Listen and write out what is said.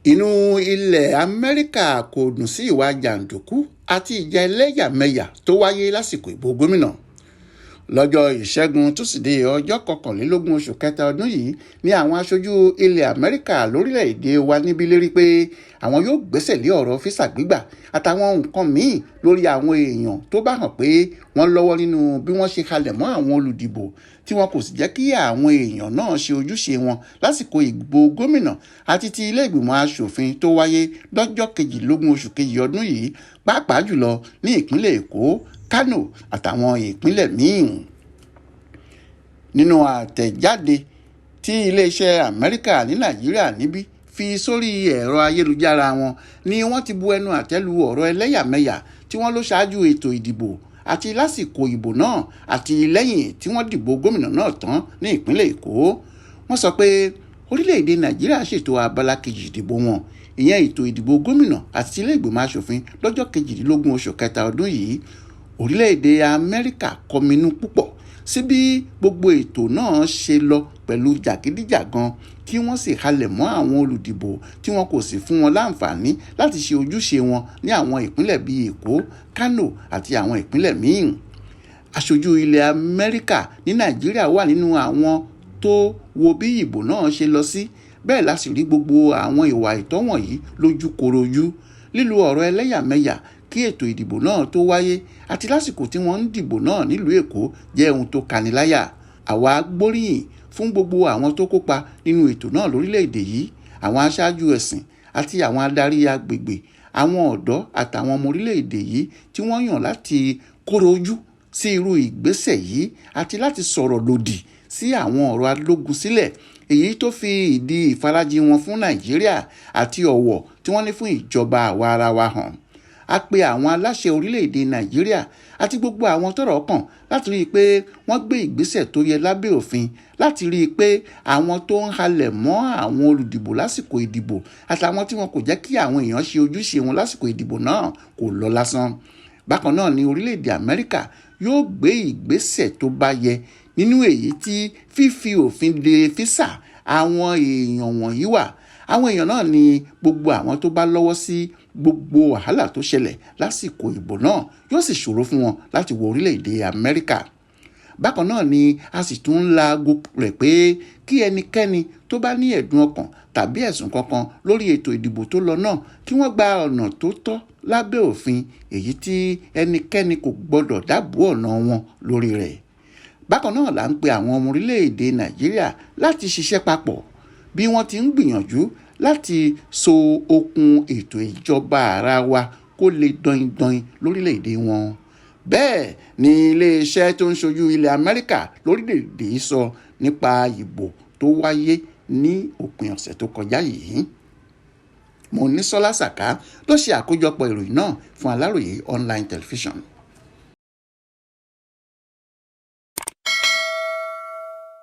Inú ilẹ̀ Amẹrika kò dùn sí ìwà jàǹdùkú àti ìjà ẹlẹ́yàmẹyà tó wáyé lásìkò ìbò gómìnà. Lọ́jọ́ Ìṣẹ́gun Túsídéé ọjọ́ 21 oṣù kẹta ọdún yìí ni àwọn aṣojú ilẹ̀ Amẹrika lórílẹ̀‐èdè wa níbí lérí pé àwọn yóò gbẹ́sẹ̀ lé ọ̀rọ̀ físà gbígbà àtàwọn nǹkan míì lórí àwọn èèyàn tó bá hàn pé wọ́n lọ́wọ́ nínú bí wọ́n ṣe halẹ̀ mọ́ àwọn olùdìbò tí wọn kò sì jẹ́ kí àwọn èèyàn náà ṣe ojúṣe wọn lásìkò ìbò gómìnà àti ti ilé ìgbìmọ̀ aṣòfin tó wáyé lọ́jọ́ 22 oṣù kejì ọdún yìí, pàápàá jùlọ ní ìpínlẹ̀ Èkó, Kánò àtàwọn ìpínlẹ̀ míì. Nínú àtẹ̀jáde tí iléeṣẹ́ Amẹrika ní Nàìjíríà níbí fi sórí ẹ̀rọ ayélujára wọn ni wọ́n ti bu ẹnu àtẹ́ lu ọ̀rọ̀ ẹlẹ́yàmẹyà tí wọ́n ló ṣáájú ètò ìdìbò àti lásìkò ìbò náà àti lẹ́yìn tí wọ́n dìbò gómìnà náà tán ní ìpínlẹ̀ Èkó. Wọ́n sọ pé orílẹ̀-èdè Nàìjíríà ṣètò abala kejì ìdìbò wọn, ìyẹn ètò ìdìbò gómìnà àti ilé ìgbìmọ̀ aṣòfin lọ́jọ́ 22 oṣù kẹta ọdún yìí. Orílẹ̀-èdè Amẹrika kọminú púpọ̀ sí bí gbogbo ètò náà ṣe lọ pẹ̀lú jàgídíjàgan kí wọ́n sì halẹ̀ mọ́ àwọn olùdìbò tí wọn kò sì fún wọn láǹfààní láti ṣe ojúṣe wọn ní àwọn ìpínlẹ̀ bíi Èkó, Kánò àti àwọn ìpínlẹ̀ míì. Aṣojú ilẹ̀ Amẹrika ní Nàìjíríà wà nínú àwọn tó wo bí ìbò náà ṣe lọ sí, bẹ́ẹ̀ la sì rí gbogbo àwọn ìwà àìtọ́ wọ̀nyí lójúkorojú. Lílo ọ̀rọ̀ ẹlẹ́yàmẹyà kí ètò ìdìbò náà tó wáyé àti lásìkò tí wọ́n ń dìbò náà nílùú Èkó jẹ́ ohun tó kaniláyà. Àwa gbóríyìn fún gbogbo àwọn tó kópa nínú ètò náà lórílẹ̀‐èdè yìí, àwọn aṣáájú ẹ̀sìn àti àwọn adarí agbègbè, àwọn ọ̀dọ́ àtàwọn ọmọ orílẹ̀‐èdè yìí tí wọ́n yàn láti kóró ojú sí irú ìgbésẹ̀ yìí àti láti sọ̀rọ̀ lòdì sí àwọn ọ̀rọ̀ alógun sílẹ̀, èyí tó fi ìdí ìfarajìn wọn fún Nàìjíríà àti ọ̀wọ̀ tí wọ́n ní fún ìjọba àwa ara wa hàn. A pe àwọn aláṣẹ orílẹ̀-èdè Nàìjíríà àti gbogbo àwọn tọ́rọ̀ kàn láti rí i pé wọ́n gbé ìgbésẹ̀ tó yẹ lábẹ́ òfin láti rí i pé àwọn tó ń halẹ̀ mọ́ àwọn olùdìbò lásìkò ìdìbò àtàwọn tí wọn kò jẹ́ kí àwọn èèyàn ṣe ojúṣe wọn lásìkò ìdìbò náà kò lọ lásán. Bákan náà ni orílẹ̀-èdè Amẹrika yóò gbé ìgbésẹ̀ tó bá yẹ nínú èyí tí fífi òfin de físà àwọn èèyàn wọ̀nyí wà. Àwọn èèyàn náà ni gbogbo àwọn tó bá lọ́wọ́ sí gbogbo wàhálà tó ṣẹlẹ̀ lásìkò ìbò náà yóò sì ṣòro fún wọn láti wọ orílẹ̀-èdè Amẹrika. Bákan náà ni a sì tún ń laago rẹ̀ pé kí ẹnikẹ́ni tó bá ní ẹ̀dùn ọkàn tàbí ẹ̀sùn kankan lórí ètò ìdìbò tó lọ náà kí wọ́n gba ọ̀nà tó tọ́ lábẹ́ òfin, èyí tí ẹnikẹ́ni kò gbọdọ̀ dábùú ọ̀nà wọn lórí rẹ̀. Bákan náà là ń pe àwọn ọmọ orílẹ̀-èdè Nàìjíríà láti ṣiṣẹ́ papọ̀ bí wọ́n ti ń gbìyànjú láti so okùn ètò ìjọba àra wa kó lè dọindọin lórílẹ̀-èdè wọn. Bẹ́ẹ̀ ni iléeṣẹ́ tó ń ṣojú ilẹ̀ Amẹrika lórílẹ̀-èdè yìí sọ nípa ìbò tó wáyé ní òpin ọ̀sẹ̀ tó kọjá yìí. Monísọ́lá Sàká ló ṣe àkójọpọ̀ ìròyìn náà fún Aláròyé online television.